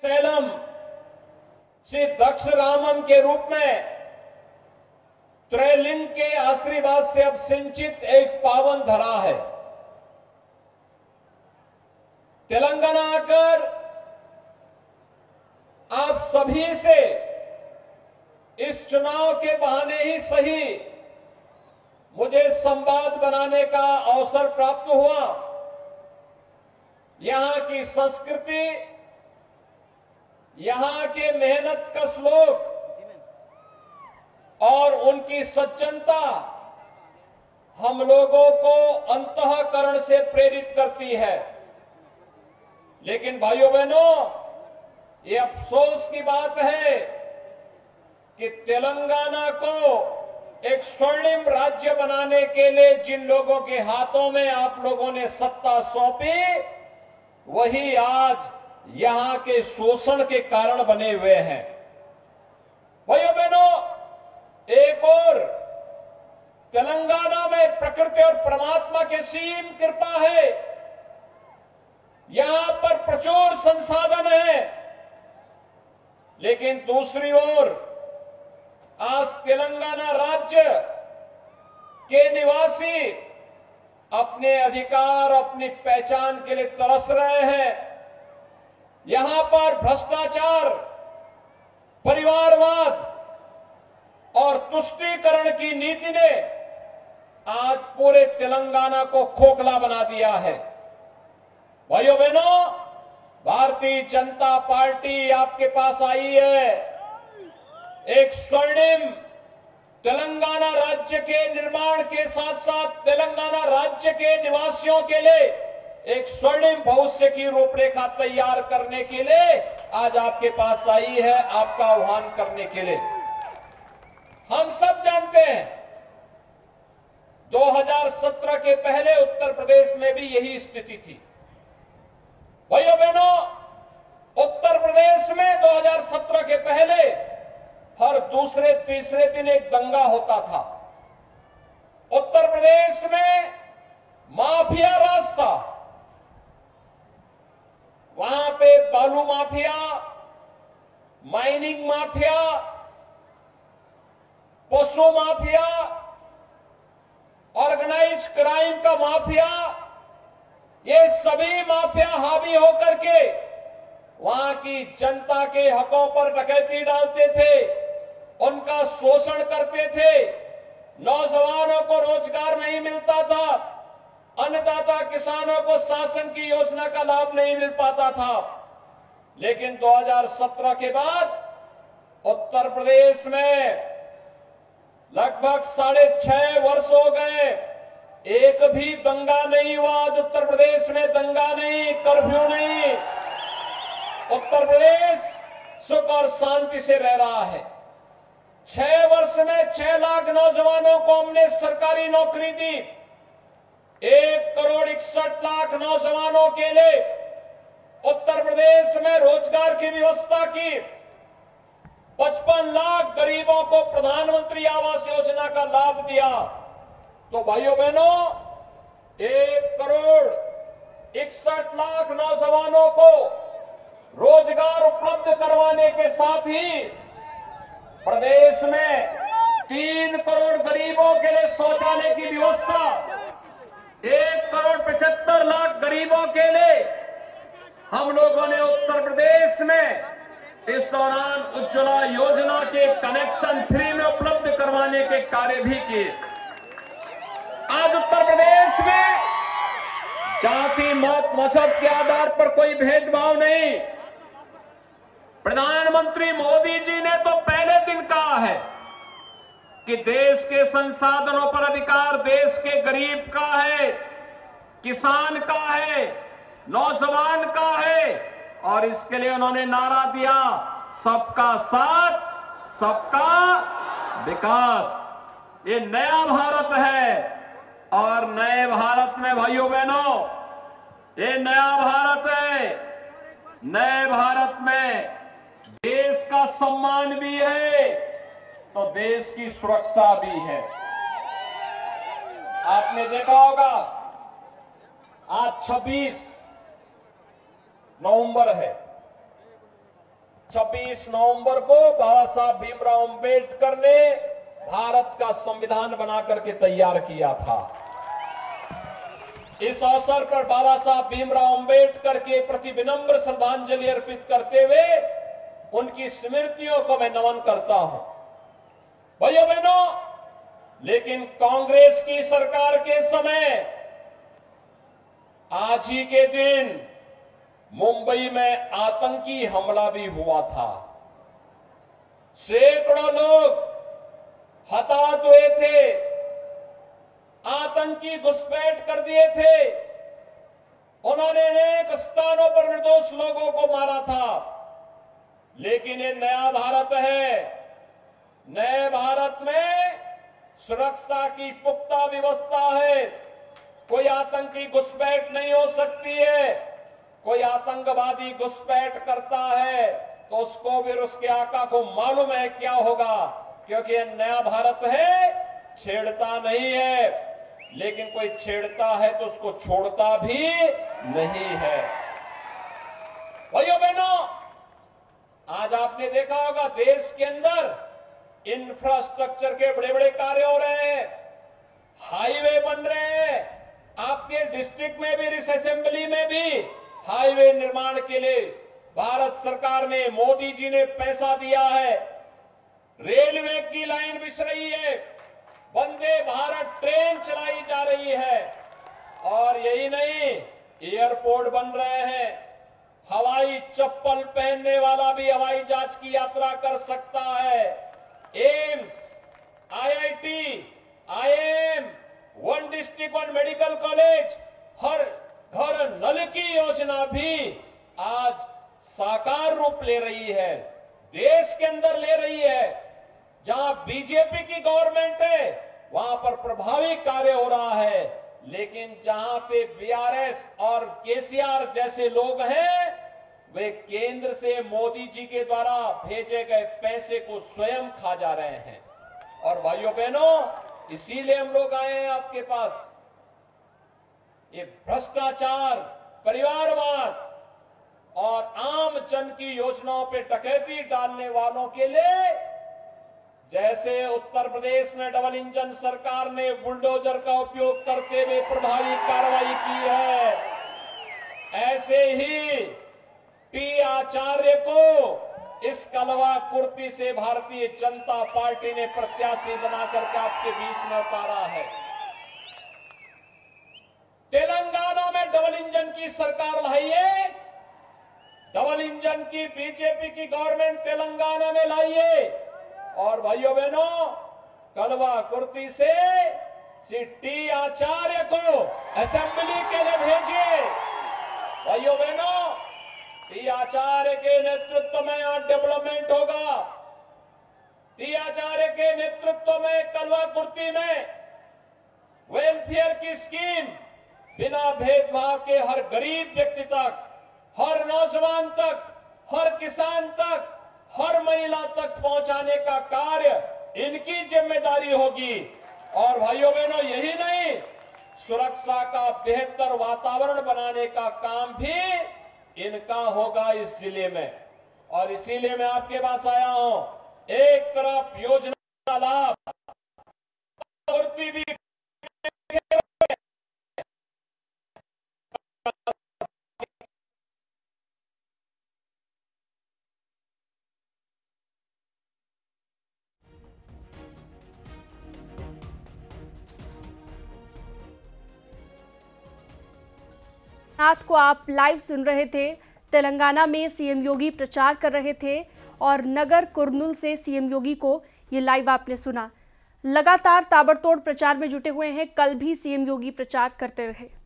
Slam Shri दक्ष रामम के रूप में त्रैलिंग के आशीर्वाद से अब सिंचित एक पावन धरा है। तेलंगाना आकर आप सभी से इस चुनाव के बहाने ही सही मुझे संवाद बनाने का अवसर प्राप्त हुआ। यहां की संस्कृति, यहां के मेहनत कश लोग और उनकी सज्जनता हम लोगों को अंतःकरण से प्रेरित करती है। लेकिन भाइयों बहनों, ये अफसोस की बात है कि तेलंगाना को एक स्वर्णिम राज्य बनाने के लिए जिन लोगों के हाथों में आप लोगों ने सत्ता सौंपी, वही आज यहां के शोषण के कारण बने हुए हैं। भाइयों बहनों, एक और तेलंगाना में प्रकृति और परमात्मा की सीम कृपा है। यहां पर प्रचुर संसाधन है, लेकिन दूसरी ओर आज तेलंगाना राज्य के निवासी अपने अधिकार, अपनी पहचान के लिए तरस रहे हैं। यहां पर भ्रष्टाचार, परिवारवाद और तुष्टीकरण की नीति ने आज पूरे तेलंगाना को खोखला बना दिया है। भाइयों बहनों, भारतीय जनता पार्टी आपके पास आई है एक स्वर्णिम तेलंगाना राज्य के निर्माण के साथ साथ तेलंगाना राज्य के निवासियों के लिए एक स्वर्णिम भविष्य की रूपरेखा तैयार करने के लिए आज आपके पास आई है, आपका आह्वान करने के लिए। हम सब जानते हैं 2017 के पहले उत्तर प्रदेश में भी यही स्थिति थी। भाइयों बहनों, उत्तर प्रदेश में 2017 के पहले हर दूसरे तीसरे दिन एक दंगा होता था। उत्तर प्रदेश में माफिया राज था। वहां पे बालू माफिया, माइनिंग माफिया, पशु माफिया, ऑर्गेनाइज क्राइम का माफिया, ये सभी माफिया हावी होकर के वहां की जनता के हकों पर डकैती डालते थे, उनका शोषण करते थे। नौजवानों को रोजगार नहीं मिलता था, अन्नदाता किसानों को शासन की योजना का लाभ नहीं मिल पाता था। लेकिन 2017 के बाद उत्तर प्रदेश में लगभग 6.5 वर्ष हो गए, एक भी दंगा नहीं हुआ। आज उत्तर प्रदेश में दंगा नहीं, कर्फ्यू नहीं। उत्तर प्रदेश सुख और शांति से रह रहा है। 6 वर्ष में 6 लाख नौजवानों को हमने सरकारी नौकरी दी। 1,61,00,000 नौजवानों के लिए उत्तर प्रदेश में रोजगार की व्यवस्था की। 55 लाख गरीबों को प्रधानमंत्री आवास योजना का लाभ दिया। तो भाइयों बहनों, 1,61,00,000 नौजवानों को रोजगार उपलब्ध करवाने के साथ ही प्रदेश में 3 करोड़ गरीबों के लिए शौचालय की व्यवस्था, 1,75,00,000 गरीबों के लिए हम लोगों ने उत्तर प्रदेश में इस दौरान उज्ज्वला योजना के कनेक्शन फ्री में उपलब्ध करवाने के कार्य भी किए। आज उत्तर प्रदेश में जाति, मौत, मजहब के आधार पर कोई भेदभाव नहीं। प्रधानमंत्री मोदी जी ने तो पहले दिन कहा है कि देश के संसाधनों पर अधिकार देश के गरीब का है, किसान का है, नौजवान का है। और इसके लिए उन्होंने नारा दिया, सबका साथ, सबका विकास। ये नया भारत है। और नए भारत में भाइयों बहनों, ये नया भारत है। नए भारत में देश का सम्मान भी है तो देश की सुरक्षा भी है। आपने देखा होगा आज 26 नवंबर है। 26 नवंबर को बाबा साहब भीमराव अंबेडकर ने भारत का संविधान बना करके तैयार किया था। इस अवसर पर बाबा साहब भीमराव अंबेडकर के प्रति विनम्र श्रद्धांजलि अर्पित करते हुए उनकी स्मृतियों को मैं नमन करता हूं। भाइयों बहनों, लेकिन कांग्रेस की सरकार के समय आज ही के दिन मुंबई में आतंकी हमला भी हुआ था। सैकड़ों लोग हताहत हुए थे, आतंकी घुसपैठ कर दिए थे। उन्होंने अनेक स्थानों पर निर्दोष लोगों को मारा था। लेकिन ये नया भारत है। नए भारत में सुरक्षा की पुख्ता व्यवस्था है। कोई आतंकी घुसपैठ नहीं हो सकती है। कोई आतंकवादी घुसपैठ करता है तो उसको भी उसके आका को मालूम है क्या होगा, क्योंकि ये नया भारत है, छेड़ता नहीं है। लेकिन कोई छेड़ता है तो उसको छोड़ता भी नहीं है। भाइयों बहनों, आज आपने देखा होगा देश के अंदर इंफ्रास्ट्रक्चर के बड़े बड़े कार्य हो रहे हैं, हाईवे बन रहे हैं। आपके डिस्ट्रिक्ट में भी, इस असेंबली में भी हाईवे निर्माण के लिए भारत सरकार ने, मोदी जी ने पैसा दिया है। रेलवे की लाइन बिछ रही है, वंदे भारत ट्रेन चलाई जा रही है। और यही नहीं, एयरपोर्ट बन रहे हैं। हवाई चप्पल पहनने वाला भी हवाई जहाज की यात्रा कर सकता है। AIIMS, IIT, IIM, one district one medical college, हर घर नल की योजना भी आज साकार रूप ले रही है, देश के अंदर ले रही है। जहां बीजेपी की गवर्नमेंट है वहां पर प्रभावी कार्य हो रहा है। लेकिन जहां पे बीआरएस और केसीआर जैसे लोग हैं, वे केंद्र से मोदी जी के द्वारा भेजे गए पैसे को स्वयं खा जा रहे हैं। और भाइयों बहनों, इसीलिए हम लोग आए हैं आपके पास। ये भ्रष्टाचार, परिवारवाद और आम जन की योजनाओं पे डकैती डालने वालों के लिए, जैसे उत्तर प्रदेश में डबल इंजन सरकार ने बुलडोजर का उपयोग करते हुए प्रभावी कार्रवाई की है, ऐसे ही टी आचार्य को इस कलवा कुर्ती से भारतीय जनता पार्टी ने प्रत्याशी बनाकर के आपके बीच में उतारा है। तेलंगाना में डबल इंजन की सरकार लाई है, डबल इंजन की बीजेपी की गवर्नमेंट तेलंगाना में लाई है। और भाइयों बहनों, कलवा कुर्ती से श्री टी आचार्य को असेंबली के लिए भेजिए। भाइयों बहनों, टी आचार्य के नेतृत्व में यहां डेवलपमेंट होगा। टी आचार्य के नेतृत्व में कलवा कुर्ती में वेलफेयर की स्कीम बिना भेदभाव के हर गरीब व्यक्ति तक, हर नौजवान तक, हर किसान तक, हर महिला तक पहुंचाने का कार्य इनकी जिम्मेदारी होगी। और भाइयों बहनों, यही नहीं, सुरक्षा का बेहतर वातावरण बनाने का काम भी इनका होगा इस जिले में। और इसीलिए मैं आपके पास आया हूं। एक तरफ योजना का लाभ भी नाथ को आप लाइव सुन रहे थे। तेलंगाना में सीएम योगी प्रचार कर रहे थे और नगर कुर्नूल से सीएम योगी को ये लाइव आपने सुना। लगातार ताबड़तोड़ प्रचार में जुटे हुए हैं। कल भी सीएम योगी प्रचार करते रहे।